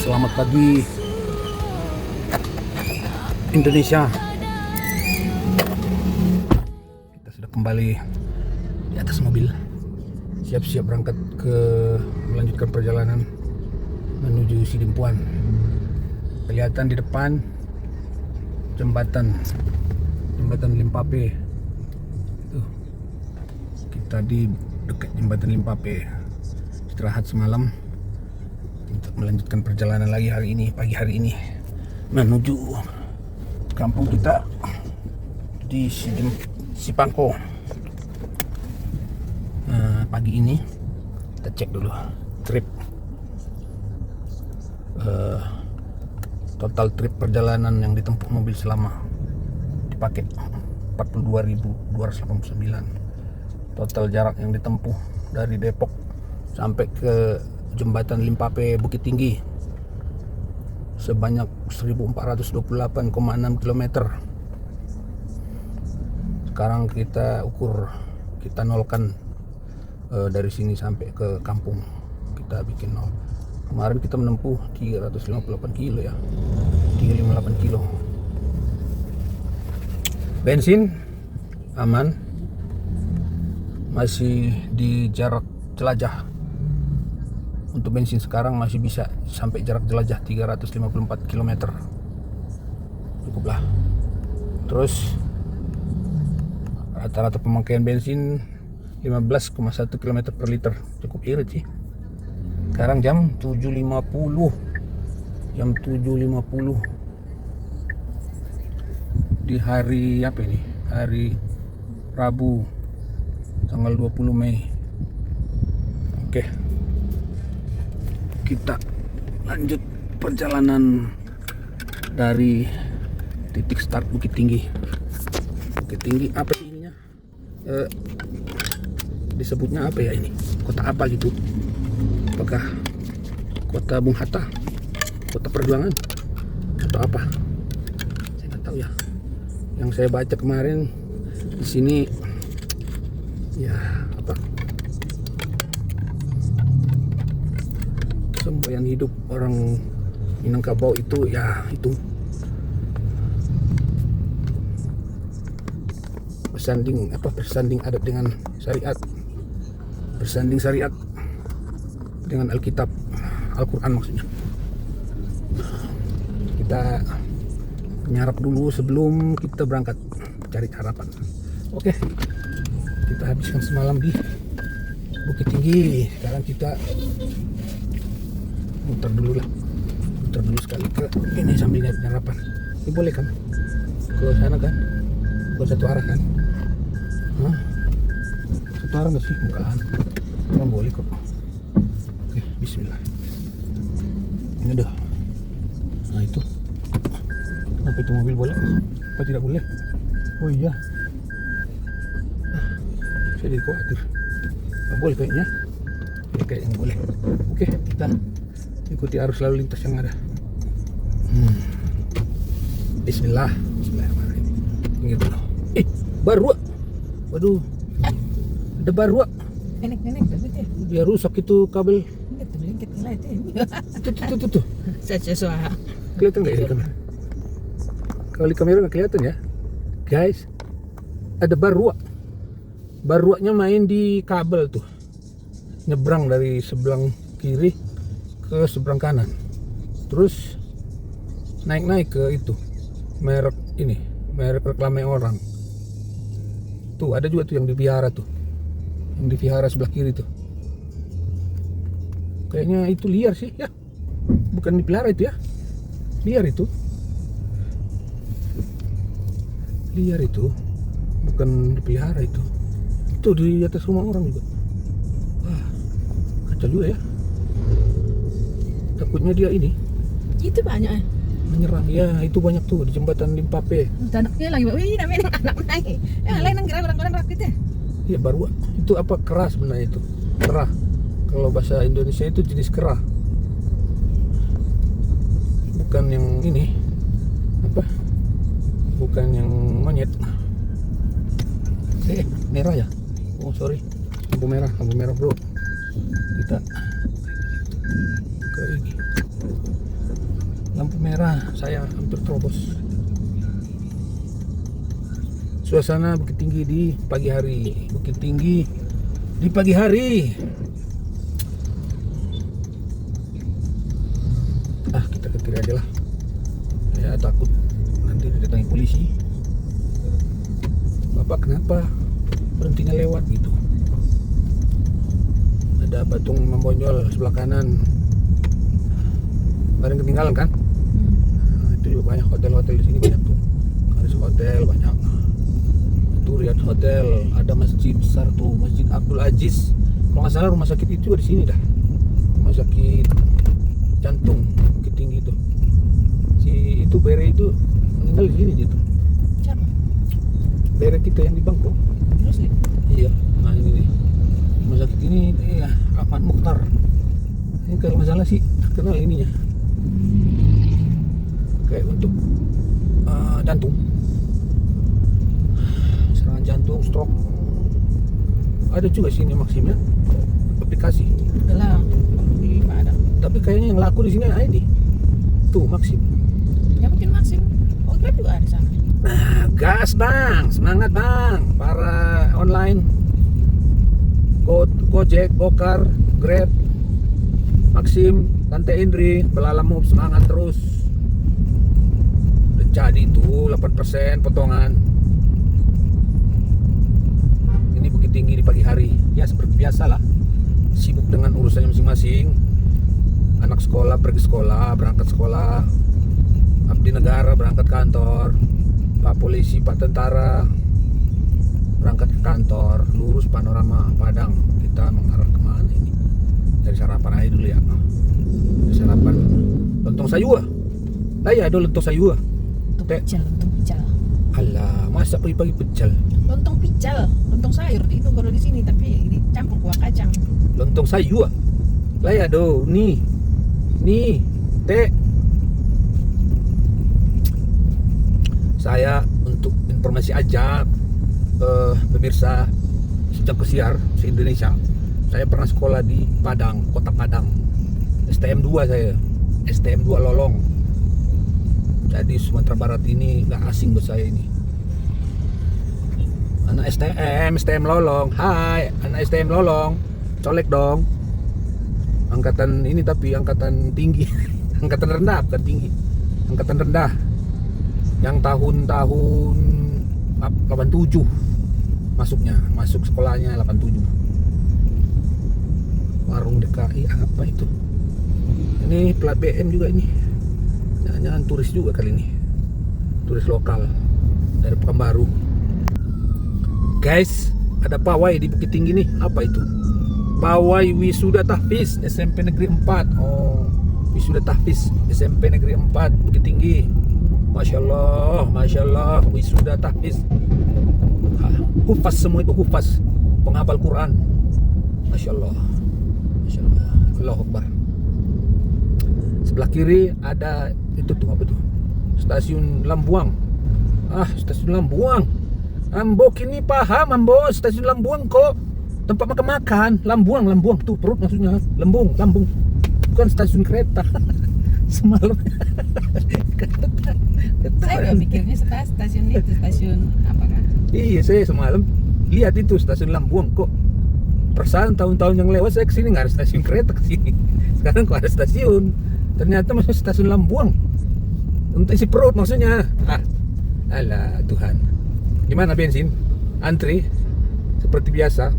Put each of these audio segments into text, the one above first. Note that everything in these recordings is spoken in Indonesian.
Selamat pagi Indonesia. Kita sudah kembali di atas mobil, siap-siap berangkat melanjutkan perjalanan menuju Sidimpuan. Kelihatan di depan jembatan Limpape. Tuh, kita di dekat jembatan Limpape. Istirahat semalam untuk melanjutkan perjalanan lagi pagi hari ini menuju kampung kita di Sipangko. Pagi ini kita cek dulu trip total trip perjalanan yang ditempuh mobil selama dipakai 42.289. Total jarak yang ditempuh dari Depok sampai ke jembatan Limpape Bukit Tinggi sebanyak 1428,6 km. Sekarang kita nolkan dari sini sampai ke kampung. Kita bikin nol. Kemarin kita menempuh 358 kilo ya. 358 kilo. Bensin aman. Masih di jarak jelajah. Untuk bensin sekarang masih bisa sampai jarak jelajah 354 km. Cukuplah. Terus rata-rata pemakaian bensin 15,1 km per liter. Cukup irit sih. Sekarang jam 7.50. Jam 7.50 di hari apa ini? Hari Rabu tanggal 20 Mei. Oke. Kita lanjut perjalanan dari titik start Bukit Tinggi. Bukit Tinggi apa sih ininya? Disebutnya apa ya ini? Kota apa gitu? Apakah kota Bung Hatta? Kota Perjuangan? Atau apa? Saya nggak tahu ya. Yang saya baca kemarin di sini ya apa? Semboyan hidup orang Minangkabau itu ya itu bersanding adat dengan syariat, bersanding syariat dengan Alkitab, Al-Quran maksudnya. Kita nyarap dulu sebelum kita berangkat cari harapan. Oke, kita habiskan semalam di Bukit Tinggi. Sekarang kita muter dulu sekali ke ini sambil lihat harapan. Ini boleh kan? Ke sana kan? Ke satu arah kan? Hah? Satu arah nggak sih? Bukan. Kan boleh kok. Oke, bismillah. Ini dah. Nah itu. Kenapa itu mobil boleh? Apa tidak boleh? Oh iya. Saya jadi khawatir. Nggak boleh kayaknya. Ya, kayaknya boleh. Oke, kita ikuti arus lalu lintas yang ada. Bismillahirrahmanirrahim. Ini dulu. Baru. Waduh. Ada baru. Nenek Dia rusak itu kabel. Tuh. Suara. Kelihatan nggak ya di kamera? Kalau di kamera nggak kelihatan ya, guys. Ada baruaknya main di kabel tuh. Nyebrang dari sebelah kiri ke seberang kanan, terus naik ke itu merek reklame orang tuh. Ada juga tuh yang dipelihara sebelah kiri tuh. Kayaknya itu liar sih ya, bukan dipelihara itu ya, liar itu bukan dipelihara itu di atas rumah orang juga. Wah, kacau juga ya. Takutnya dia ini Itu banyak menyerang ya. Itu banyak tuh di jembatan Limpape. anaknya lagi. Wih, namanya anak naik. Yang lain nang kira orang-orang rakit ya. Iya, baru itu apa, keras sebenarnya itu. Kerah. Kalau bahasa Indonesia itu jenis kerah. Bukan yang ini. Apa? Bukan yang monyet. Merah ya? Oh, sorry. Lampu merah, bro. Kita ke ini. lampu merah, saya hampir terobos. Suasana Bukit Tinggi di pagi hari. Bukit Tinggi di pagi hari. Kita ke kiri aja lah. Saya takut nanti didatangi polisi. Bapak kenapa berhentinya lewat gitu? Ada patung membonjol sebelah kanan. Barang ketinggalan kan? Itu juga banyak hotel-hotel di sini, banyak tuh. Ada hotel banyak. Itu Riyadh Hotel, ada masjid besar tuh, Masjid Abdul Aziz. Kalau nggak salah rumah sakit itu ada di sini dah. Rumah sakit jantung Bukit Tinggi itu. Si itu Bere itu meninggal di sini dia tuh. Siapa? Bere kita yang di Bangkok. Terus nih? Iya. Nah ini nih. Rumah sakit ini ya Ahmad Mukhtar. Ini kalau nggak salah sih terkenal ininya. Kayak untuk jantung. Serangan jantung, stroke. Ada juga sini Maksimnya. Aplikasi. Udah lah, di mana ada? Tapi kayaknya yang laku di sini ID. Tuh Maksim. Ya mungkin Maxim. Oh, Grab juga ada di sana. Gas bang, semangat bang. Para online, Gojek, Gokar, Grab, Maxim, Tante Indri, Belalam Move, semangat terus. Udah jadi tuh 8% potongan. Ini Bukit Tinggi di pagi hari. Ya seperti biasa lah. Sibuk dengan urusannya masing-masing. Anak sekolah pergi sekolah, berangkat sekolah. Abdi negara berangkat kantor. Pak polisi, Pak tentara berangkat ke kantor. Lurus panorama Padang. Kita mengarah kemana ini? Cari sarapan aja dulu ya. Cari sarapan lontong sayur. Ya ada lontong sayur. Lontong pical. Alah, masa pagi-pagi pecel? Lontong pical, lontong sayur itu baru di sini tapi dicampur kuah kacang. Lontong sayur. Ya do, nih, teh. Saya untuk informasi aja, pemirsa sejak kesiar se-Indonesia. Saya pernah sekolah di Padang, kota Padang. STM 2 saya, STM 2 Lolong. Jadi Sumatera Barat ini nggak asing buat saya ini. Anak STM Lolong. Hai, anak STM Lolong. Colek dong. Angkatan ini tapi angkatan tinggi. Angkatan rendah bukan tinggi. Angkatan rendah. Yang tahun-tahun 87 masuk sekolahnya 87. Warung DKI apa itu? Ini plat BM juga ini. Jangan turis juga kali ini. Turis lokal dari Pekanbaru. Guys, ada pawai di Bukit Tinggi nih. Apa itu? Pawai Wisuda Tahfiz SMP Negeri 4. Oh, Wisuda Tahfiz SMP Negeri 4 Bukit Tinggi. Masya Allah, Wisuda Tahfiz. Hufaz semua itu, hufaz, penghafal Quran. Masya Allah, Allahu Akbar. Sebelah kiri ada itu tuh, apa tuh? Stasiun Lambuang. Stasiun Lambuang. Ambo kini paham, Ambo, stasiun Lambuang kok. Tempat makan-makan, Lambuang tuh perut maksudnya. Lambung. Bukan stasiun kereta. Semalam. Saya udah pikirnya stasiun itu, stasiun apakah? Iya, saya semalam lihat itu stasiun Lambuang kok. Perasaan tahun-tahun yang lewat saya kesini nggak ada stasiun kereta kesini. Sekarang kok ada stasiun. Ternyata masih stasiun Lambuang. Untuk isi perut maksudnya. Alah Tuhan. Gimana bensin? Antri seperti biasa.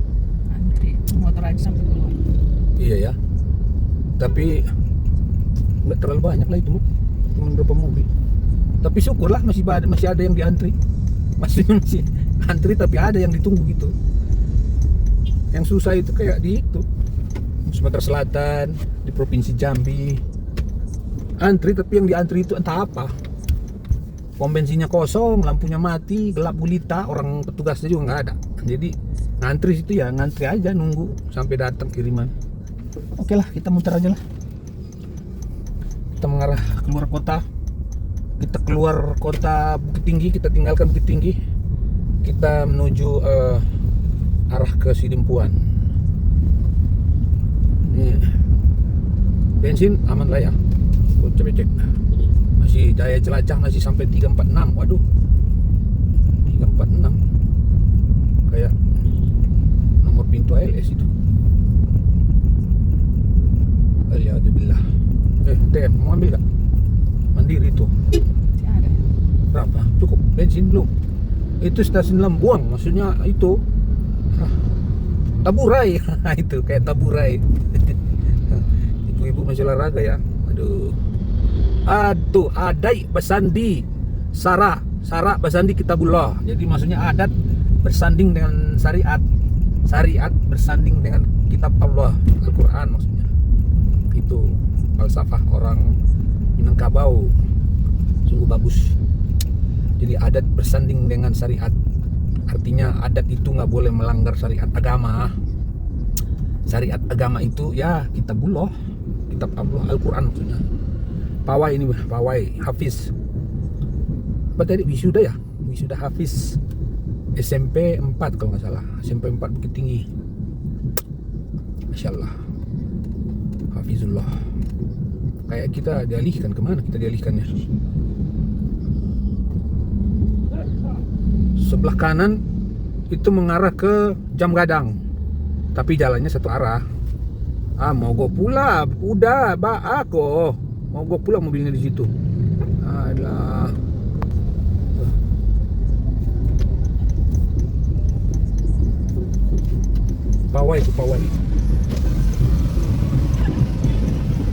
Antri motor aja sampai keluar. Iya ya. Tapi nggak terlalu banyak lah itu, cuma beberapa mobil. Tapi syukurlah masih ada yang diantri. Masih antri tapi ada yang ditunggu gitu. Yang susah itu kayak di itu Sumatera Selatan, di Provinsi Jambi. Antri tapi yang diantri itu entah apa. Pom bensinnya kosong, lampunya mati, gelap gulita, orang petugasnya juga nggak ada. Jadi ngantri situ ya, ngantri aja nunggu sampai datang kiriman. Oke lah, kita muter aja lah. Kita mengarah keluar kota. Kita keluar kota Bukit Tinggi, kita tinggalkan Bukit Tinggi. Kita menuju arah ke Sidimpuan. Ini bensin aman lah ya. Coba cek. Jaya Celacah masih sampai 346. Waduh, 346 kayak nomor pintu ALS itu. Alhamdulillah. TM mau ambil gak? Mandiri itu Masih ada. berapa? Cukup bensin belum? Itu stasiun Lambuang, maksudnya itu Taburai. Itu kayak Taburai. Ibu-ibu masih olahraga ya. Aduh, adai bersandi Sarah bersandi kitabullah. Jadi maksudnya adat bersanding dengan syariat, syariat bersanding dengan kitab Allah, Al-Quran maksudnya. Itu falsafah orang Minangkabau, sungguh bagus. Jadi adat bersanding dengan syariat, artinya adat itu nggak boleh melanggar syariat agama. Syariat agama itu ya kitabullah, kitab Allah, Al-Quran maksudnya. Pawai ini, pawai Hafiz. Apa tadi, wisuda ya? Wisuda Hafiz SMP 4 kalau nggak salah. SMP 4 Bukit Tinggi. Masya Allah, Hafizullah. Kayak kita dialihkan, kemana kita dialihkannya? Sebelah kanan itu mengarah ke Jam Gadang, tapi jalannya satu arah. Mogok pula, udah aku mogok pula mobilnya di situ. Alah, pawai itu pawai.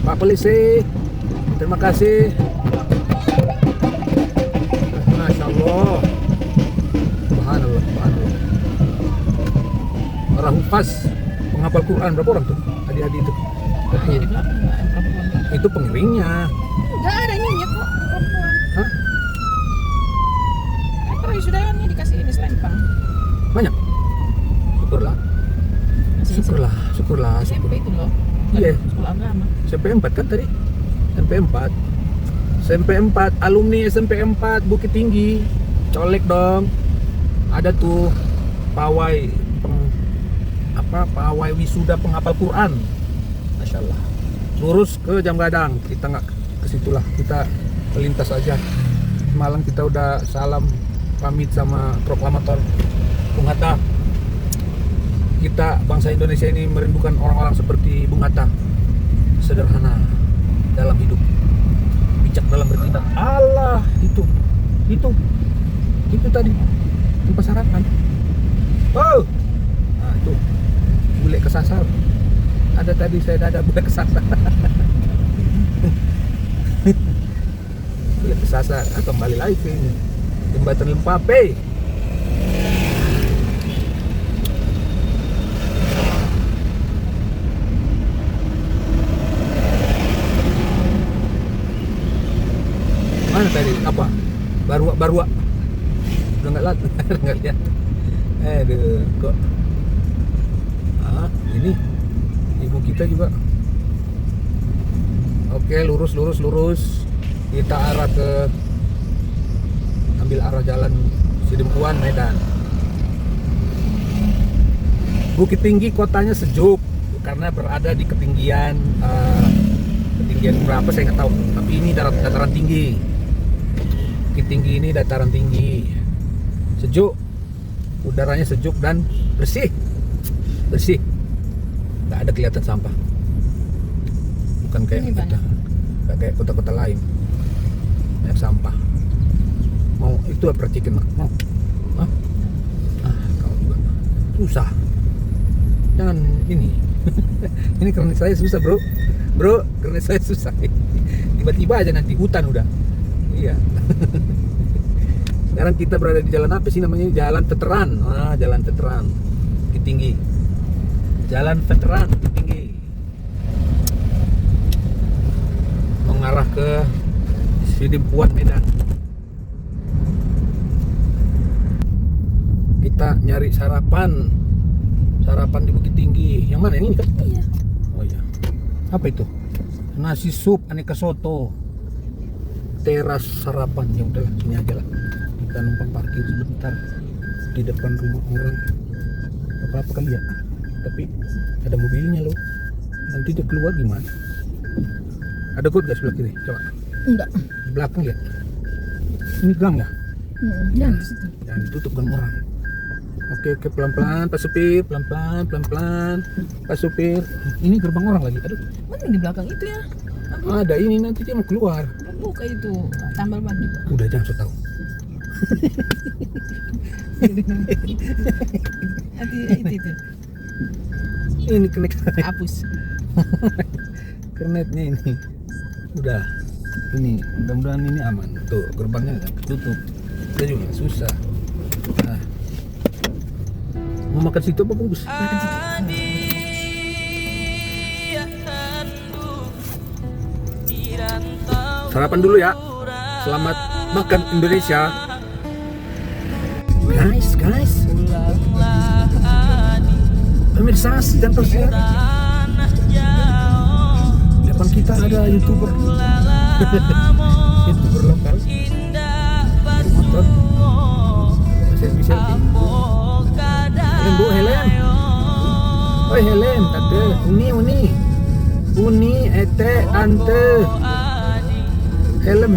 Pak Polisi, terima kasih. Masya Allah, subhanallah, subhanallah. Para hufaz penghafal Quran berapa orang tuh? Adik-adik itu. Ada di belakang nggak ada perempuan. Itu pengiringnya. Enggak ada ininya kok perempuan. Hah? Kalau wisudaannya dikasih ini selempang. Banyak. Syukurlah. Masih Syukurlah, syukurlah. SMP itu loh. Iya. Sekolah agama. SMP 4 kan tadi? SMP 4. SMP 4, alumni SMP 4 Bukit Tinggi. Colek dong. Ada tuh pawai pawai wisuda penghafal Quran. Masya Allah. Lurus ke Jam Gadang. Kita nggak ke situlah, kita melintas aja. Malam kita udah salam pamit sama proklamator Bung Hatta. Kita bangsa Indonesia ini merindukan orang-orang seperti Bung Hatta, sederhana dalam hidup, bijak dalam bertindak. Allah, itu tadi tempat sarapan. Oh, nah itu bule kesasar. Ada tadi saya ada bule kesasar. Bule kesasar. Kembali lagi ke ini, jembatan Lempape. Mana tadi? Apa? Barua. Udah nggak lihat. Aduh, kok. Ini ibu kita juga. Oke, lurus. Kita arah ambil arah jalan Sidempuan, Medan. Bukit Tinggi kotanya sejuk karena berada di ketinggian berapa saya nggak tahu. Tapi ini dataran tinggi. Bukit Tinggi ini dataran tinggi, sejuk, udaranya sejuk dan bersih, nggak ada kelihatan sampah, bukan kayak Ini kita, nggak kayak kota-kota lain banyak sampah. Mau itu apa chicken mau? Kau juga susah, jangan ini. Ini karena saya susah bro, karena saya susah. Tiba-tiba aja nanti hutan udah. Iya. Sekarang kita berada di jalan apa sih namanya? Jalan Veteran. Jalan Veteran Bukit Tinggi. Jalan Veteran Bukit Tinggi. Mengarah ke Sidempuan, Medan. Kita nyari sarapan di Bukit Tinggi. Yang mana ini kan? Iya. Oh iya. Apa itu? Nasi sup aneka soto. Teras sarapan. Ya udahlah, sini aja lah. Kita numpang parkir sebentar di depan rumah orang. Apa kali ya? Tapi ada mobilnya loh. Nanti dia keluar gimana? Ada got gak sebelah kiri? Coba. Enggak. Di belakang lihat. Ini gang ya? Jangan di situ. Jangan ditutup gang orang. Oke, pelan-pelan, Pak Supir, pelan-pelan, Pak Supir. Ini gerbang orang lagi. Aduh, Mana di belakang itu ya? ada ini nanti dia mau keluar. Buka itu tambal ban juga. Udah jangan so tahu. Hati itu. Ini kena Hapus. kernetnya ini. Udah. Ini mudah-mudahan ini aman. Tuh gerbangnya nggak tutup. Kita juga nggak susah. Nah. Mau makan situ apa bungkus? Makan situ. Sarapan dulu ya. Selamat makan Indonesia. Guys. Pemirsa dan tersiar. Depan kita ada YouTuber. YouTuber lokal. Motor. Selfie. Helen bu, Helen. Oi Helen, tante. Uni, ete, tante. Helm.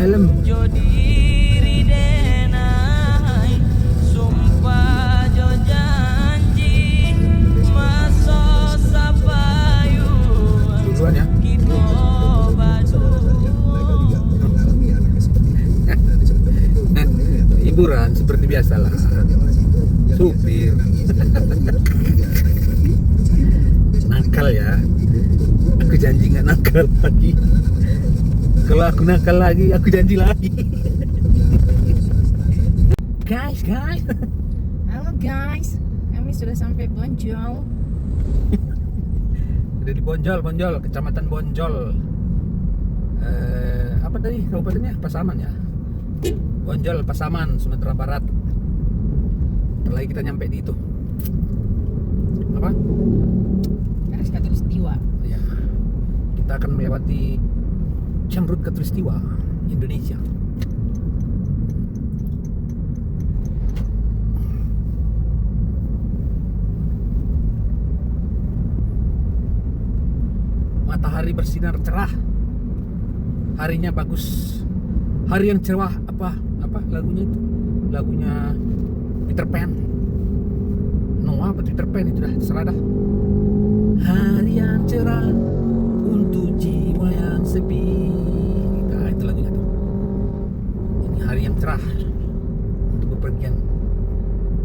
Duluan ya. Hiburan seperti biasalah. Supir. Nakal ya. Aku janji nggak nakal lagi. Kalau aku nakal lagi, aku janji lagi. Guys. Halo guys, kami sudah sampai Bonjol. Udah di Bonjol, Kecamatan Bonjol. Apa tadi kabupatennya? Pasaman ya. Bonjol, Pasaman, Sumatera Barat. Lagi kita nyampe di itu. Apa? Garis Katulistiwa. Ya. Kita akan melewati Jamrut Katulistiwa, Indonesia. Matahari bersinar cerah. Harinya bagus. Hari yang cerah apa lagunya itu? Lagunya Peter Pan. Noah apa Peter Pan itu dah, terserah dah. Hari yang cerah untuk jiwa yang sepi. Nah, itu lagunya tuh. Ini hari yang cerah untuk bepergian,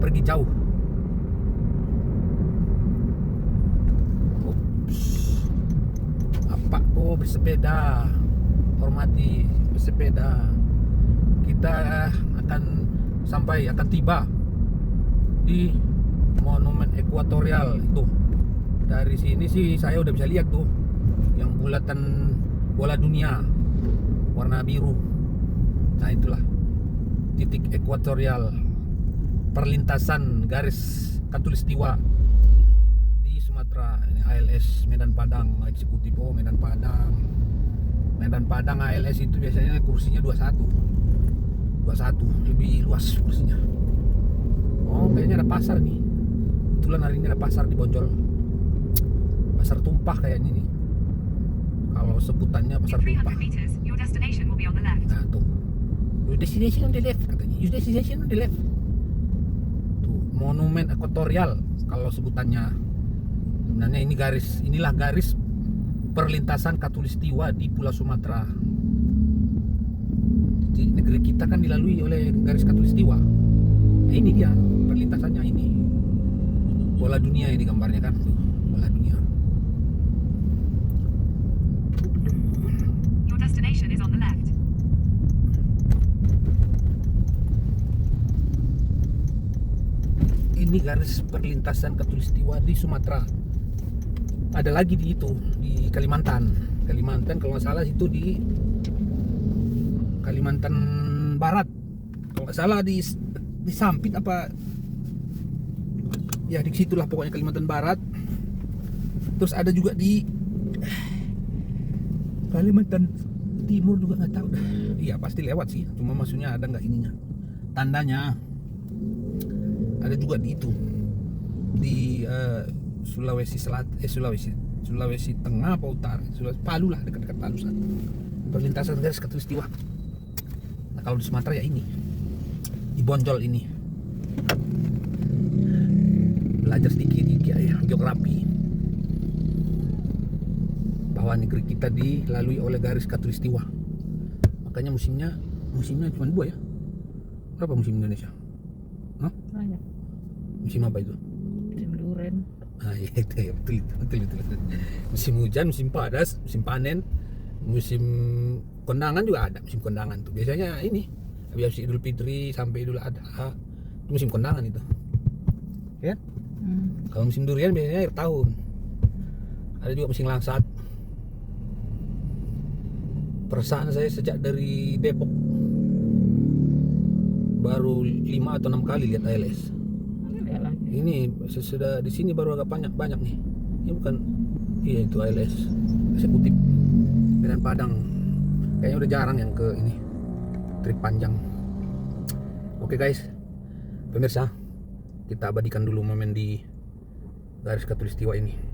pergi jauh. Ups. Apa? Oh, bersepeda. Hormati bersepeda. Kita akan tiba di Monumen Ekuatorial itu. Dari sini sih saya udah bisa lihat tuh yang bulatan bola dunia warna biru. Nah, itulah titik ekuatorial, perlintasan garis Katulistiwa di Sumatera. Ini ALS Medan Padang eksekutif. Oh, Medan Padang ALS itu biasanya kursinya 21 lebih luas kursinya. Oh, kayaknya ada pasar nih. Kebetulan hari ini ada pasar di Bonjol. Pasar tumpah kayaknya nih. Kalau sebutannya pasar tumpah. Nah, tuh. Your destination on the left katanya. Your destination on the left. Tuh, Monumen Ekuatorial kalau sebutannya. Sebenarnya inilah garis perlintasan Katulistiwa di Pulau Sumatera. Jadi negeri kita kan dilalui oleh garis Katulistiwa. Nah, ini dia perlintasannya ini. Bola dunia ini gambarnya kan. Tuh, bola dunia. Your destination is on the left. Ini garis perlintasan Katulistiwa di Sumatera. Ada lagi di Kalimantan kalau nggak salah itu di Kalimantan Barat, kalau nggak salah di Sampit apa ya, di situlah pokoknya Kalimantan Barat. Terus ada juga di Kalimantan Timur juga nggak tahu dah. Iya pasti lewat sih, cuma maksudnya ada nggak ininya tandanya. Ada juga di itu di Sulawesi Tengah apa Utara, Palu lah, dekat-dekat Palu sana. Perlintasan garis Katulistiwa. Nah, kalau di Sumatera ya ini, di Bonjol ini. Belajar sedikit ya, geografi bahwa negeri kita dilalui oleh garis khatulistiwa. Makanya musimnya cuma 2 ya. Berapa musim Indonesia? Hah? Banyak. Musim apa itu? Musim duren. Ah ya itu ya, betul. Musim hujan, musim panas, musim panen, musim kondangan juga ada. Musim kondangan tuh biasanya ini habis Idul Fitri sampai Idul Adha itu musim kondangan itu. Ya? Kalau musim durian biasanya akhir tahun. Ada juga musim langsat. Perasaan saya sejak dari Depok baru 5 atau 6 kali lihat ALS. Iyalah. Ini sudah di sini baru agak banyak nih. Ini bukan, iya itu ALS eksekutif Medan Padang. Kayaknya udah jarang yang ke ini trip panjang. Oke guys, pemirsa, kita abadikan dulu momen di garis khatulistiwa ini.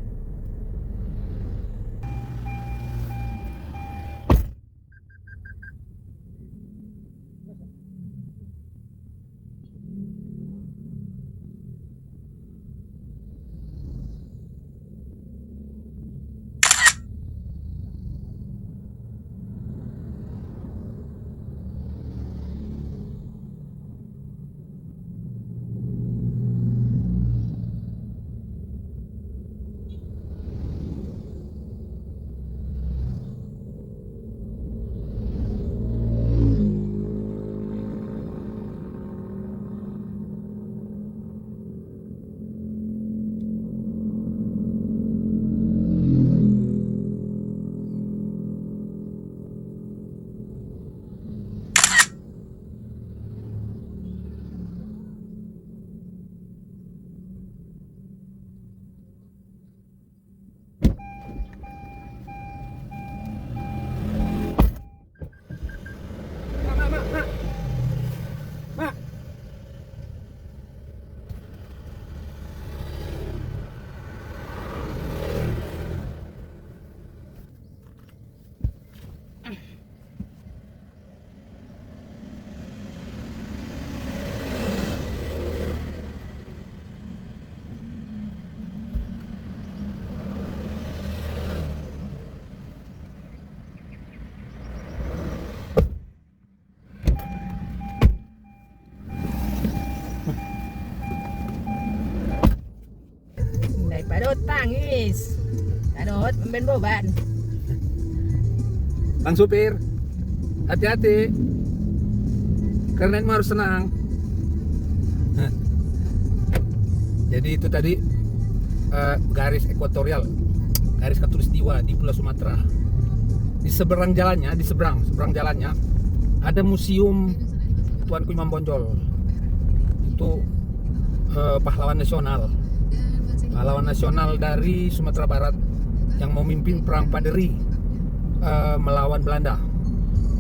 Padot tangis. Padot memben beban. Bang supir, hati-hati. Karena ini harus senang. Jadi itu tadi garis ekuatorial, garis khatulistiwa di Pulau Sumatera. Di seberang jalannya, seberang jalannya ada museum Tuanku Imam Bonjol. Itu pahlawan nasional dari Sumatera Barat yang memimpin perang Paderi melawan Belanda.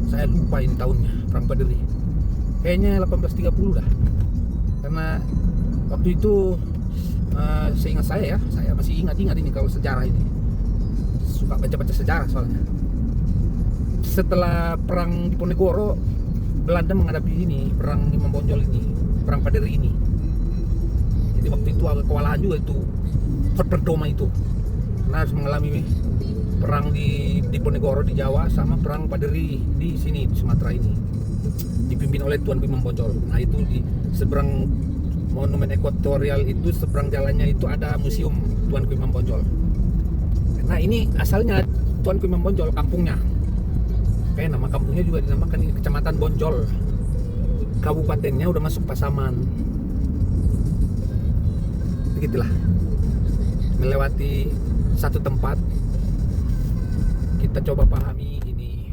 Saya lupa ini tahunnya, perang Paderi. Kayaknya 1830 dah. Karena waktu itu seingat saya masih ingat ini kalau sejarah ini. Suka baca-baca sejarah soalnya. Setelah perang Diponegoro, Belanda menghadapi ini, perang Imam Bonjol ini, perang Paderi ini. Jadi waktu itu agak kewalahan juga itu Fort Berdoma itu, karena harus mengalami perang di Diponegoro di Jawa sama perang Paderi di sini di Sumatera ini, dipimpin oleh Tuanku Imam Bonjol. Nah itu di seberang monumen ekuatorial itu, seberang jalannya itu ada museum Tuanku Imam Bonjol. Nah ini asalnya Tuanku Imam Bonjol kampungnya, kayak nama kampungnya juga dinamakan ini Kecamatan Bonjol, kabupatennya udah masuk Pasaman. Begitulah, melewati satu tempat kita coba pahami ini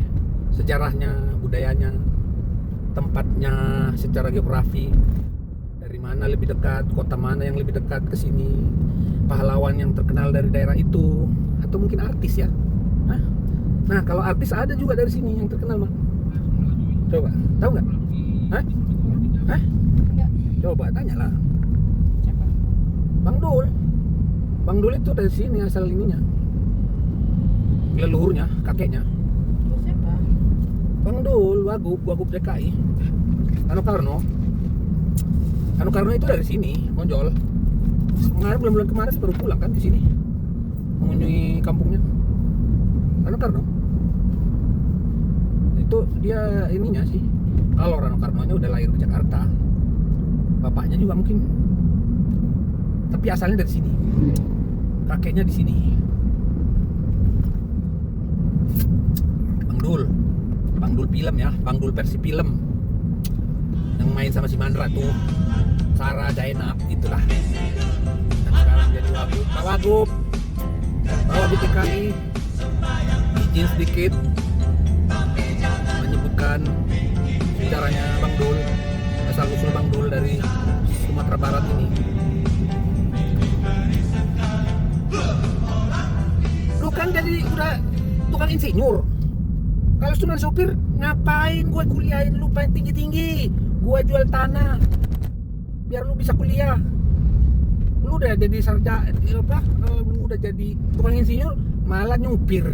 sejarahnya, budayanya, tempatnya secara geografi, dari mana lebih dekat, kota mana yang lebih dekat ke sini, pahlawan yang terkenal dari daerah itu, atau mungkin artis ya. Nah kalau artis ada juga dari sini yang terkenal, Mak. Coba, tahu nggak? Coba tanyalah. Siapa? Bang Dul itu dari sini asal ininya, leluhurnya, kakeknya. Terus siapa? Bang Dul, Wagub DKI. Anu Karno itu dari sini, Monjol. Kemarin bulan kemarin baru pulang kan ke sini. Mengunjungi kampungnya. Anu Karno. Itu dia ininya sih. Kalau Rano Karnonya udah lahir di Jakarta. Bapaknya juga mungkin. Tapi asalnya dari sini. Kakeknya di sini. Bang Dul film ya, Bang Dul versi film. Yang main sama si Mandra tuh. Sarah Zainab itulah. Dan sekarang jadi Wagub. Pak Wagub TKI. Izin sedikit menyebutkan sejarahnya Bang Dul, asal usul Bang Dul dari Sumatera Barat ini. Lu kan jadi udah tukang insinyur. Kalau cuma sopir, ngapain gue kuliahin lu paling tinggi-tinggi? Gue jual tanah biar lu bisa kuliah. Lu udah jadi lu udah jadi tukang insinyur, malah nyupir.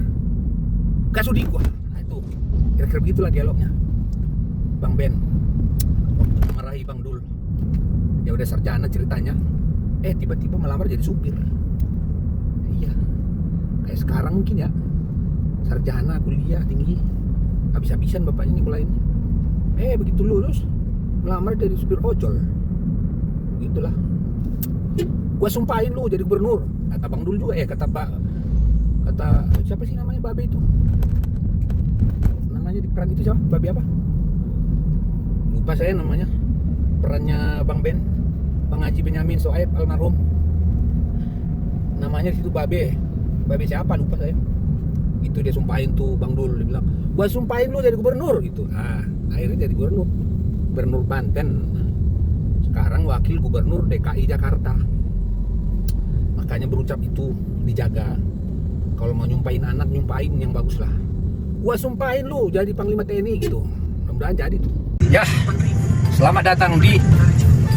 Gak sudi gue. Nah, itu kira-kira begitulah dialognya Bang Ben waktu marahi Bang Dul. Ya udah sarjana ceritanya, tiba-tiba melamar jadi supir. Iya, kayak sekarang mungkin ya, sarjana kuliah tinggi, habis-habisan bapaknya nyekolahin. Begitu lulus melamar jadi supir ojol. Begitulah. Gua sumpahin lu jadi gubernur, kata Bang Dul juga. Kata siapa sih namanya Babe itu? Namanya di peran itu siapa? Babe apa? Lupa saya namanya. Perannya Bang Ben, Bang Haji Benyamin Soaib almarhum. Namanya di situ Babe siapa lupa saya. Itu dia sumpahin tuh Bang Dul, dia bilang, gua sumpahin lu jadi gubernur gitu. Akhirnya jadi gubernur Banten. Sekarang wakil gubernur DKI Jakarta. Makanya berucap itu dijaga. Kalau mau nyumpahin anak, nyumpahin yang bagus lah. Gua sumpahin lu jadi Panglima TNI gitu. Mudah-mudahan jadi tuh. Ya, selamat datang di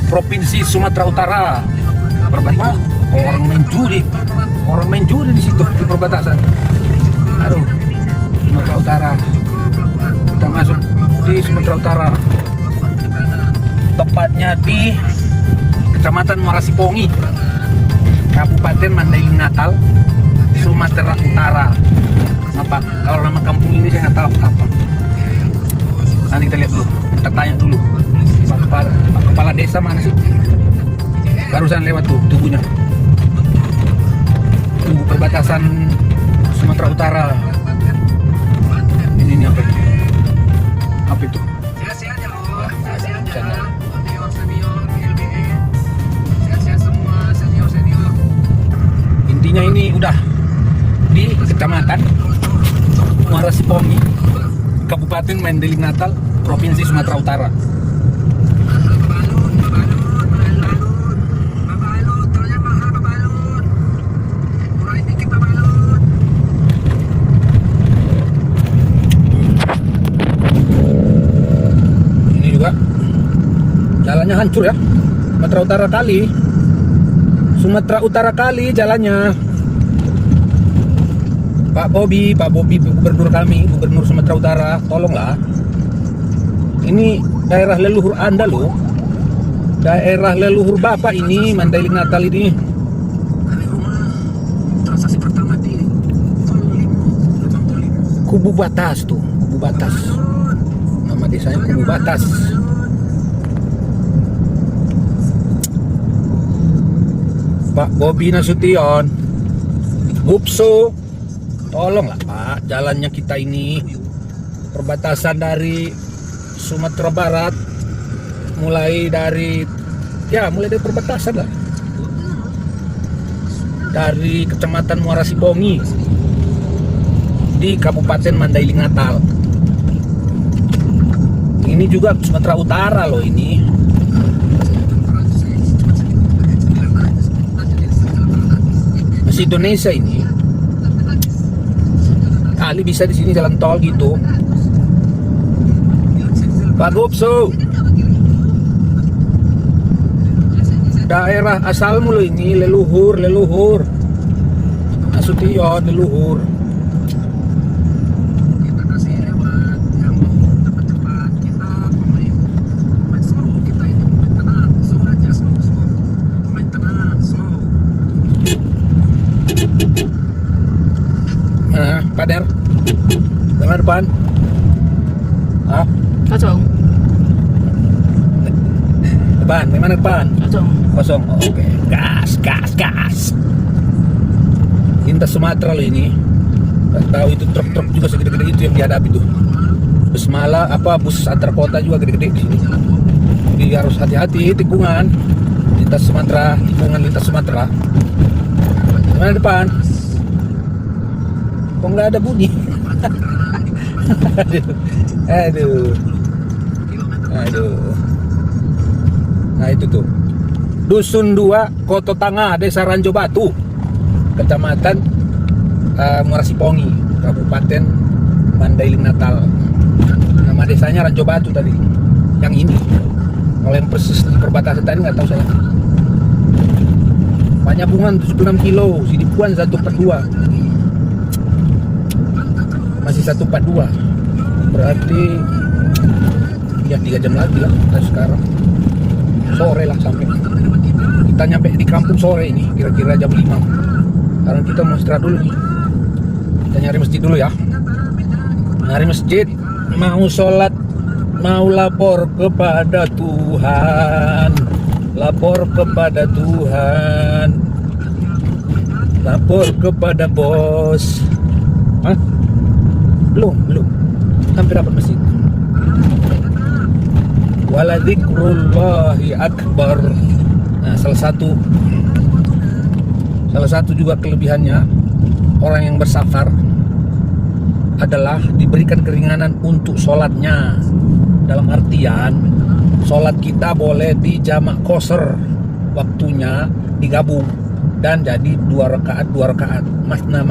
Provinsi Sumatera Utara. Perbatasan. Orang main judi di situ di perbatasan. Aduh, Sumatera Utara. Kita masuk di Sumatera Utara. Tepatnya di Kecamatan Muara Sipongi, Kabupaten Mandailing Natal, Sumatera Utara. Apa? Kalau nama kampung ini saya nggak tahu apa. Nanti kita lihat dulu, kita tanya dulu. Pak Kepala Desa mana sih? Barusan lewat tuh tubuhnya. Tubuh perbatasan Sumatera Utara. Ini apa? Apa itu? Intinya ini udah di Kecamatan Muara Sipongi, Kabupaten Mandailing Natal, Provinsi Sumatera Utara. Ini juga jalannya hancur ya. Sumatera Utara kali jalannya. Pak Bobi gubernur kami, gubernur Sumatera Utara, tolonglah. Ini daerah leluhur Anda loh. Daerah leluhur Bapak ini, Mandailing Natal ini. Kubu Batas tuh, Kubu Batas. Nama desanya Kubu Batas. Pak Bobi Nasution, Bupso, tolonglah Pak, jalannya kita ini perbatasan dari Sumatera Barat, mulai dari perbatasan lah, dari Kecamatan Muara Sipongi di Kabupaten Mandailing Natal. Ini juga Sumatera Utara loh ini. Masih Indonesia ini. Kali bisa di sini jalan tol gitu. Pak Gopso, daerah asalmu lo ini, leluhur Nasution, leluhur. depan? Hah? Kosong. Depan, gimana depan? Kosong. Kosong. Oke, gas. Lintas Sumatera lo ini. Gak tahu itu truk-truk juga segede-gede itu yang dihadapi tuh. Bus antar kota juga gede-gede di sini. Jadi harus hati-hati tikungan. Lintas Sumatera. Gimana depan? Kok nggak ada bunyi? Aduh. Nah itu tuh Dusun 2 Koto Tanga, Desa Ranjo Batu, Kecamatan Muara Sipongi, Kabupaten Mandailing Natal. Nama desanya Ranjo Batu tadi. Yang ini, kalau yang persis di perbatasan tadi nggak tahu saya. Panyabungan 76 kilo, Sidipuan 142. Masih 142. Berarti ya 3 jam lagi lah dari sekarang. Sore lah sampai. Kita nyampe di kampung sore ini, kira-kira jam 5. Sekarang kita mau istirahat dulu nih. Kita nyari masjid dulu ya. Nyari masjid, mau sholat, mau lapor kepada Tuhan. Lapor kepada Tuhan. Lapor kepada bos. Hah? Belum. Sampai dapat masjid. Waladzikrullahi akbar. Nah, salah satu juga kelebihannya orang yang bersafar adalah diberikan keringanan untuk sholatnya. Dalam artian sholat kita boleh di jamak qasar, waktunya digabung dan jadi 2 rakaat masna.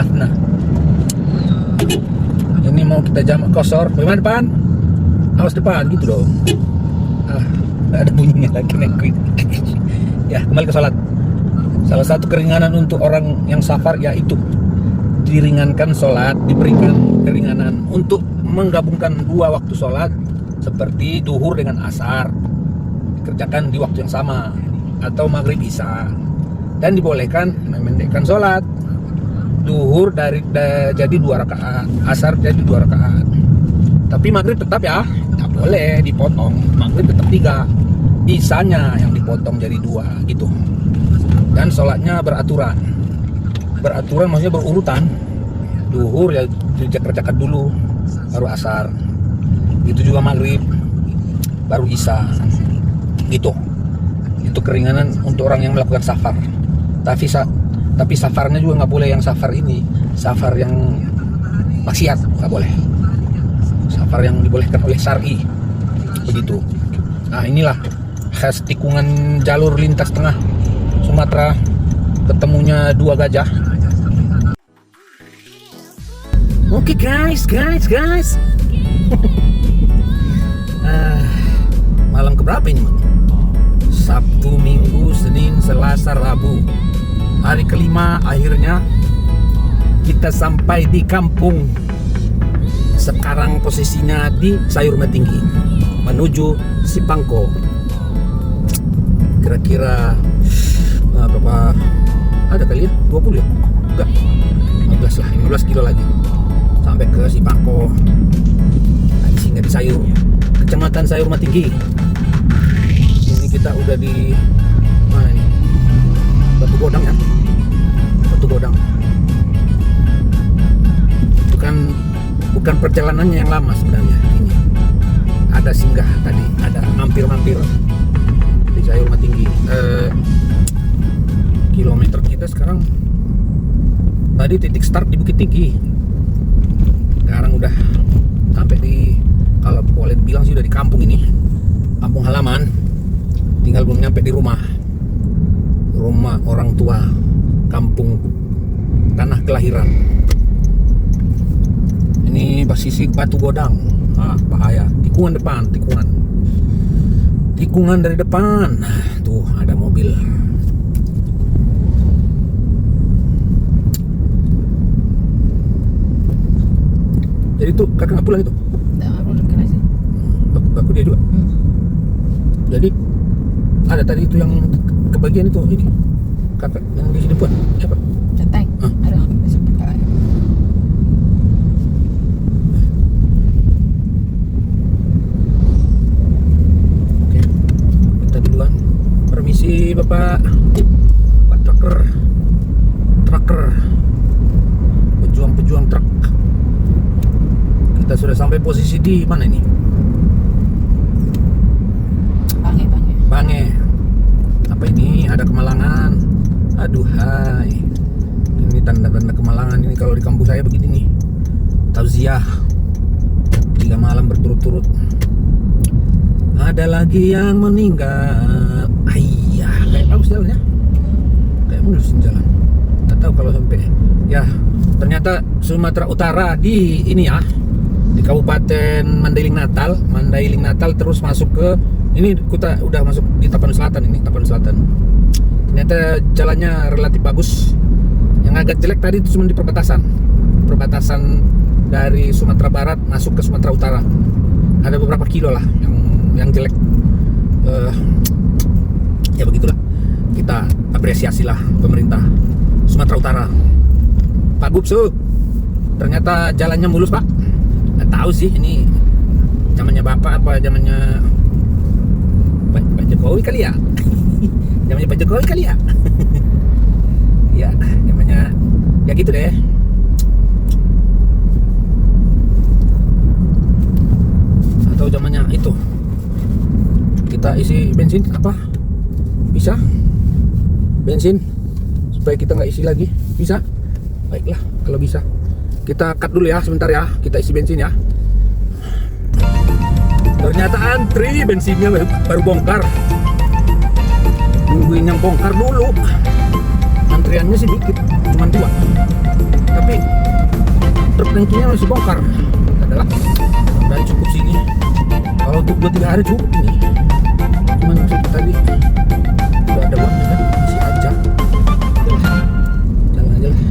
Ini mau kita jamak qasar, bagaimana depan? Awas depan gitu dong. Nggak ada bunyinya lagi nih. Ya, kembali ke sholat. Salah satu keringanan untuk orang yang safar yaitu diringankan sholat, diberikan keringanan untuk menggabungkan 2 waktu sholat seperti duhur dengan asar, dikerjakan di waktu yang sama, atau maghrib isya, dan dibolehkan memendekkan sholat. Duhur jadi 2 rakaat, asar jadi 2 rakaat. Tapi maghrib tetap ya, tak boleh dipotong. Maghrib tetap 3, isyanya yang dipotong jadi 2 gitu. Dan sholatnya beraturan maksudnya berurutan. Duhur ya dikerjakan dulu, baru asar. Itu juga maghrib, baru isya gitu. Itu keringanan untuk orang yang melakukan safar. Tapi safarnya juga nggak boleh yang safar ini, safar yang maksiat nggak boleh. Safar yang dibolehkan oleh syar'i begitu. Nah, inilah khas tikungan jalur lintas tengah Sumatera, ketemunya 2 gajah. Oke guys. Malam keberapa ini, Man? Sabtu, Minggu, Senin, Selasa, Rabu. Hari kelima akhirnya kita sampai di kampung. Sekarang posisinya di Sayur Metinggi menuju Sipangko. Kira-kira berapa ada kali ya? 20 ya? Enggak, 15 kilo lagi sampai ke Sipangko. Singgah di Sayur, Kecamatan Sayur Metinggi. Ini kita udah di mana nih? Batu Godang ya? Batu Godang. Bukan perjalanannya yang lama sebenarnya. Ini ada singgah tadi, ada mampir di Sayur Metinggi. Kilometer kita sekarang tadi titik start di Bukit Tinggi. Sekarang udah sampai di, kalau boleh bilang sih udah di kampung ini, kampung halaman. Tinggal belum nyampe di rumah orang tua, kampung tanah kelahiran. Ini posisi Batu Godang. Bahaya. Tikungan depan, tikungan dari depan. Tuh ada mobil. Jadi tuh kakak nggak pulang itu? Nggak pulang ke sini. Baku dia juga. Jadi ada tadi itu yang kebagian itu ini kakak yang di sini buat siapa? Centeng. Ada besok kakak. Bapak trucker, pejuang truk. Kita sudah sampai posisi di mana ini? Bange. Apa ini? Ada Kemalangan. Aduhai. Ini tanda-tanda Kemalangan ini kalau di kampus saya begini nih. Tauziah 3 malam berturut-turut. Ada lagi yang meninggal. Ayah, kayak bagus jalannya. Kayak mulusin jalan. Tak tahu kalau sampai. Ya, ternyata Sumatera Utara di ini ya. Di Kabupaten Mandailing Natal terus masuk ke ini, kita udah masuk di Tapanuli Selatan. Ternyata jalannya relatif bagus. Yang agak jelek tadi itu cuma di perbatasan dari Sumatera Barat masuk ke Sumatera Utara. Ada beberapa kilo lah yang jelek. Ya begitulah. Kita apresiasi lah pemerintah Sumatera Utara. Pak Gubsu, ternyata jalannya mulus Pak. Nggak tahu sih ini zamannya Bapak apa zamannya Pak Jokowi kali ya. Zamannya Pak Jokowi kali ya. Ya, zamannya ya gitu deh. Atau zamannya itu. Kita isi bensin apa? Bisa? Bensin supaya kita nggak isi lagi. Bisa? Baiklah, kalau bisa. Kita cut dulu ya sebentar ya. Kita isi bensin ya. Ternyata antri bensinnya baru bongkar. Nungguin yang bongkar dulu. Antriannya sedikit, cuma 2. Tapi truk tangkinya masih bongkar. Adalah dan cukup sini. Kalau untuk 2-3 hari cukup ini. Cuman tadi udah ada waktu kan, isi aja. Jalan aja lah.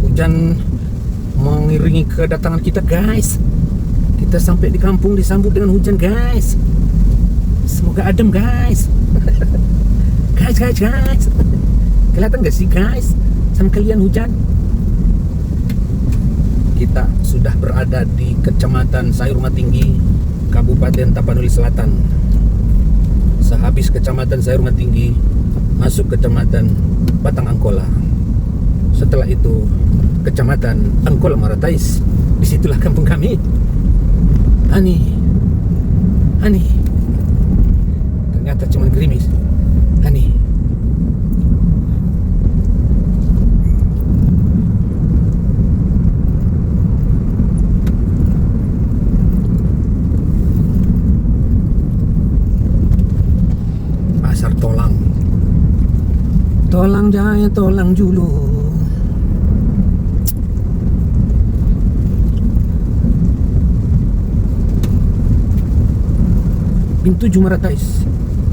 Hujan mengiringi kedatangan kita guys. Kita sampai di kampung disambut dengan hujan guys. Semoga adem guys. guys. Kelihatan gak sih guys sama kalian hujan? Kita sudah berada di Kecamatan Sayur Rumah Tinggi, Kabupaten Tapanuli Selatan. Sehabis Kecamatan Sayur Rumah Tinggi, masuk Kecamatan Batang Angkola. Setelah itu Kecamatan Angkola Maratais. Disitulah kampung kami. Ani. Ternyata cuma gerimis. Ani. Pasar Tolang. Tolang Jaya, Tolang Julu. Pintu Jumaratais.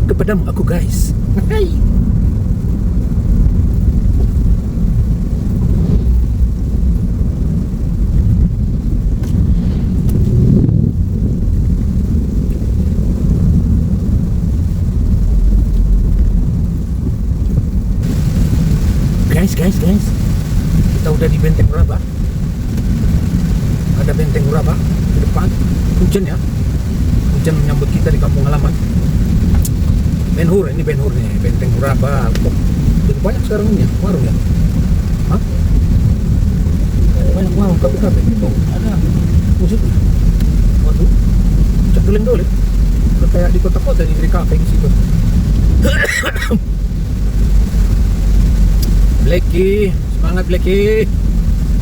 Kepadamu aku guys. Hai. Guys. Kita udah di Benteng Uraba. Ada Benteng Uraba di depan. Hujan ya. Hujan menyambut kita di kampung halaman. Ben-Hur nih, Benteng Uraba. Jadi banyak sekarang ini ya, warung ya. Hah? Banyak warung kafe-kafe gitu. Ada musiknya. Waduh. Cak doleng-doleng. Kayak di kota-kota di kafe di situ. Blacky, semangat Blacky.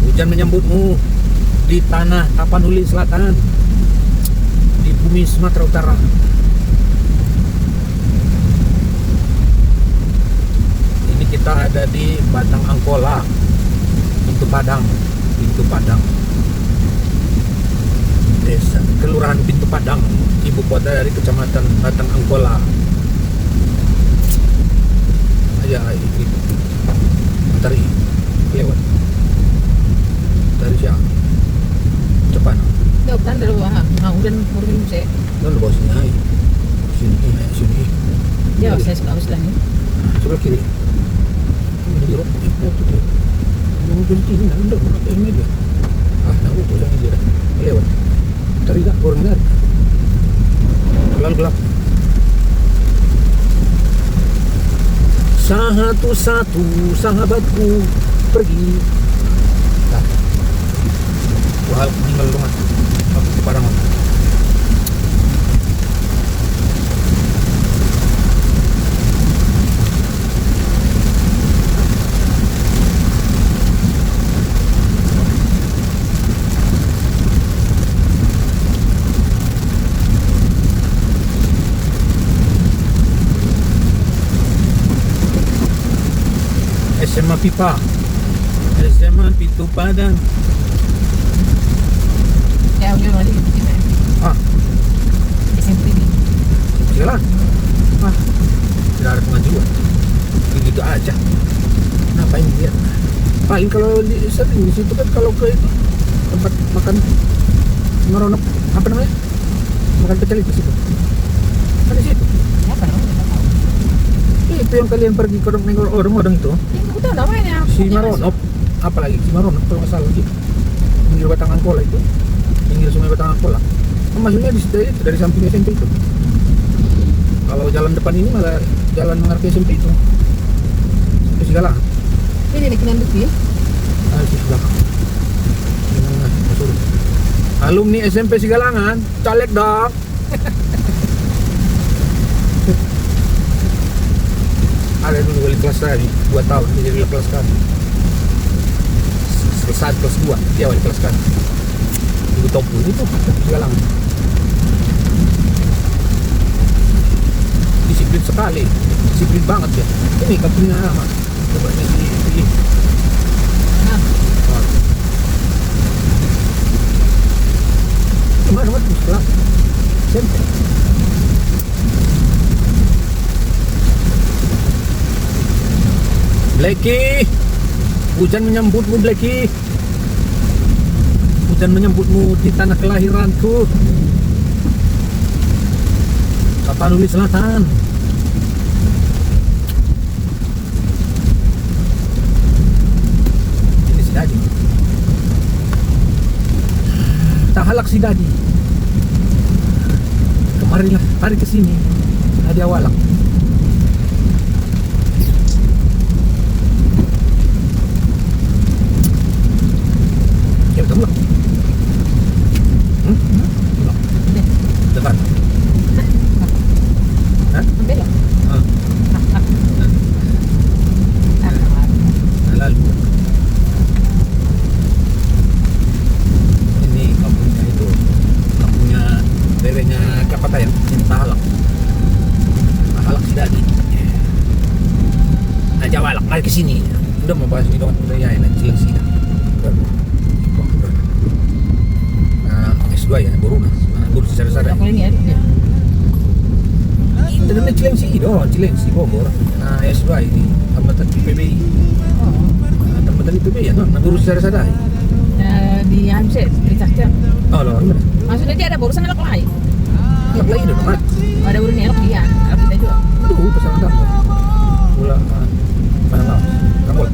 Hujan menyambutmu di tanah Tapanuli Selatan, di bumi Sumatera Utara. Ini kita ada di Batang Angkola, Pintu Padang. Desa Kelurahan Pintu Padang, ibu kota dari Kecamatan Batang Angkola. Aja itu. Tari lewat dari siapa cepat Jauh kan dari bawah. Udah murim saya. dan bawah sini sini Ya, saya suka uslah ni. sebelah kiri ini jeruk itu tuh yang jadi ini nanda berapa ini dia nak utuh yang dia lewat tari tak kurang dari Terlalu gelap. Satu-satu sahabatku pergi. Nah, wah, meninggal rumah. Aku ke Padang. SMA Pipa, SMA Pitu Padang. Ya udah lagi kita Ah, SMP ini. jalan. Ah, tidak ada kemajuan. Gitu aja. Ngapain dia? Paling kalau sering di situ kan kalau ke itu tempat makan ngeronok apa namanya? Makan pecel itu situ. Kan di situ. Apa namanya? Nggak tahu. Itu yang kalian pergi ke orang-orang itu. Aku tahu namanya. Si Maronop, apalagi si Maronop kalau nggak salah gitu. Pinggir Batangan Kola itu, pinggir Sungai Batangan Kola. Maksudnya di situ itu dari samping SMP itu. Kalau jalan depan ini malah jalan mengarah ke SMP itu. Sampai segala. Ini nih kinan bukti. Di belakang. Gimana? Masuk. Alumni SMP Sigalangan, caleg dong. Ada dulu wali kelas kami 2 tahun dia jadi wali kelas kami. Kelas 1, kelas 2 dia wali kelas kami. Ibu Topu itu Sigalangan. Disiplin sekali, disiplin banget ya. Ini kampungnya lama. Coba ini. Nah, Gimana waktu sekolah? SMP. Blacky, hujan menyambutmu Blacky. Hujan menyambutmu di tanah kelahiranku. Tapanuli Selatan. Ini si Dadi. Tahalak si Dadi. Kemarilah, mari ke sini. Hadi awalak. Ya betul lah. Belum. Depan. Hah? belok. Ah. Lalu ini kampungnya itu, kampungnya daerahnya Kapatayan, ini Tahalak si Dadi. Nah, Jawalak, mari ke sini. Udah mau bahas ini dong, udah ya enak Cilengsi dah. Nah, S2 ya, Boruna. Nah, Buru secara-secara. Aku ini ada. Dengan Cilengsi dong, Cilengsi Bogor. Nah, S2 ini tambatan PBI. Oh. Nah, tambatan PBI ya, nah, Buru secara-secara. Di Hamset, di Cakcak. Oh, loh, gimana? Maksudnya dia ada barusan anak lain. Anak lagi dong, Mat. Ada urusan erok dia, anak kita juga. Aduh, pesanan kamu. Bola, mana laos? Kamu.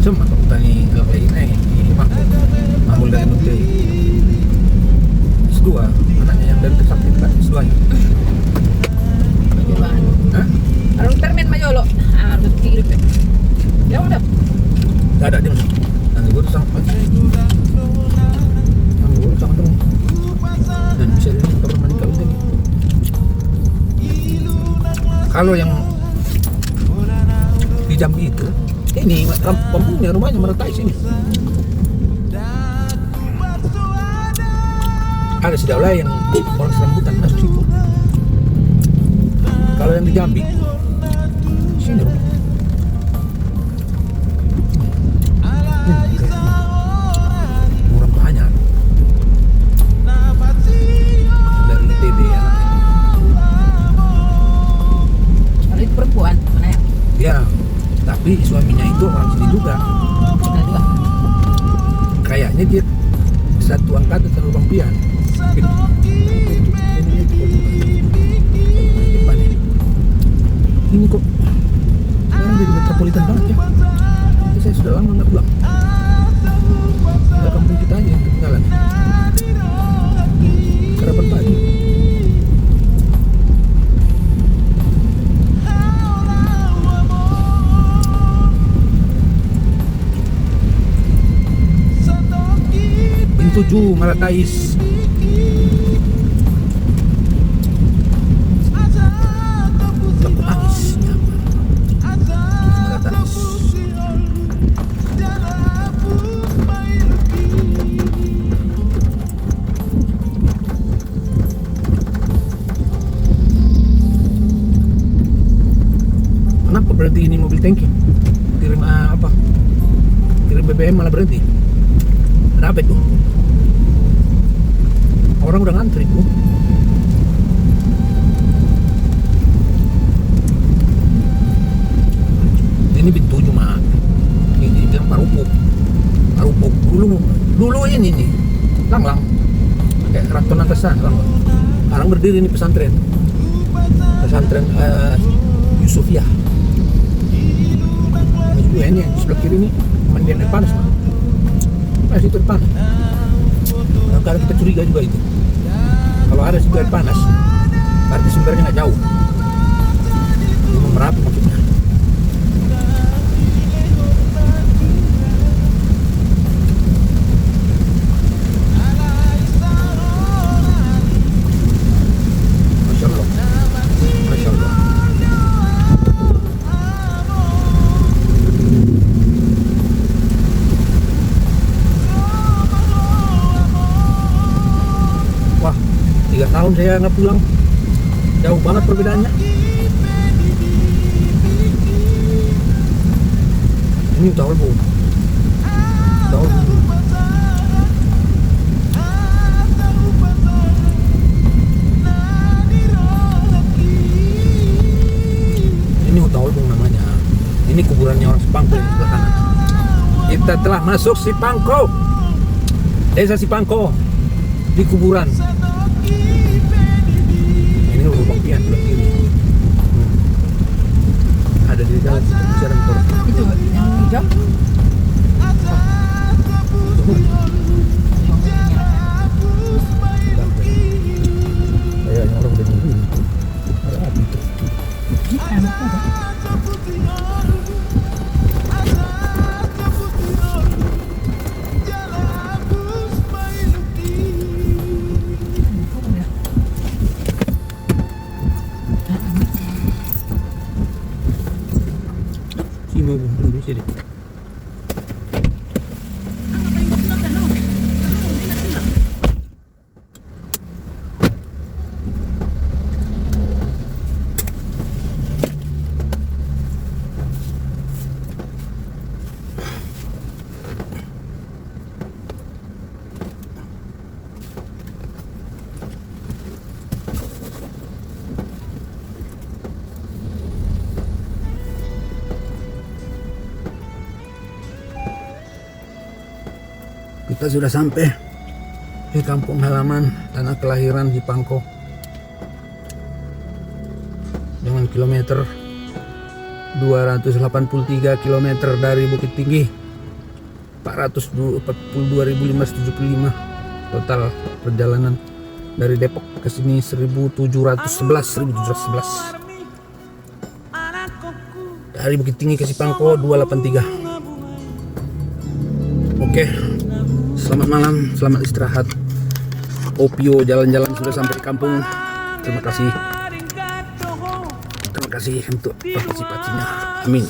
Cuma kalau tani anak lagi naik, ini Mahmul dari Menteri. S2, anaknya yang dari Kesakti kan S2 nya. Percobaan. Hah? Kalau permen majolo, harus dikirim. Ya udah. Gak ada dia masuk. Nah, gue tuh sangat dong. Dan bisa dilihat kamar mandi kau ini. Kalau yang di Jambi itu, ini kampungnya, rumahnya meretai sini. Ada sedaula yang orang serambutan masuk situ. Kalau yang di Jambi, sini rumah. Orang banyak dari ITB ya. Kalau itu perempuan, mana ya? Ya, tapi suaminya itu orang sini juga. Kita juga. Kayaknya dia satu angkatan sama Bang Pian. Ini kok sekarang jadi metropolitan banget ya. Ini saya sudah lama nggak pulang. Udah kampung kita aja yang ketinggalan. 7 Maratais. Lampu angisnya Maratais. Kenapa berhenti ini mobil tangki? Kirim apa? Kirim BBM malah berhenti. Ada apa itu? Orang udah ngantri tuh. Ini pintu cuma ini bilang parupuk. Parupuk dulu ini nih. Lang kayak Keraton Angkasa lang. Sekarang berdiri ini pesantren. Pesantren Yusufiyah. Ini yang di sebelah kiri ini mandian air panas. Nah, situ air panas. Kadang kita curiga juga itu. Kalau ada situ air panas, berarti sumbernya nggak jauh. Gunung Merapi maksudnya. Masya Allah. Masya Allah. Wah, 3 tahun saya nggak pulang, jauh banget perbedaannya. Ini udah Olbo. Ini Huta Olbo namanya. Ini kuburannya orang Sipangko di sebelah kanan. Kita telah masuk Sipangko, desa Sipangko, di kuburan. Ini lubang pian sebelah kiri. Ada di dalam jalan kor. Itu yang hijau. Kayaknya orang udah nunggu. Ada api tuh. Si mau belum bisa deh. Kita sudah sampai di kampung halaman tanah kelahiran Sipangko dengan kilometer 283 km dari Bukit Tinggi, 442.575 total perjalanan dari Depok ke sini 1711 dari Bukit Tinggi ke Sipangko 283. Oke, selamat malam, selamat istirahat. Opio jalan-jalan sudah sampai di kampung. Terima kasih untuk partisipasinya. Amin.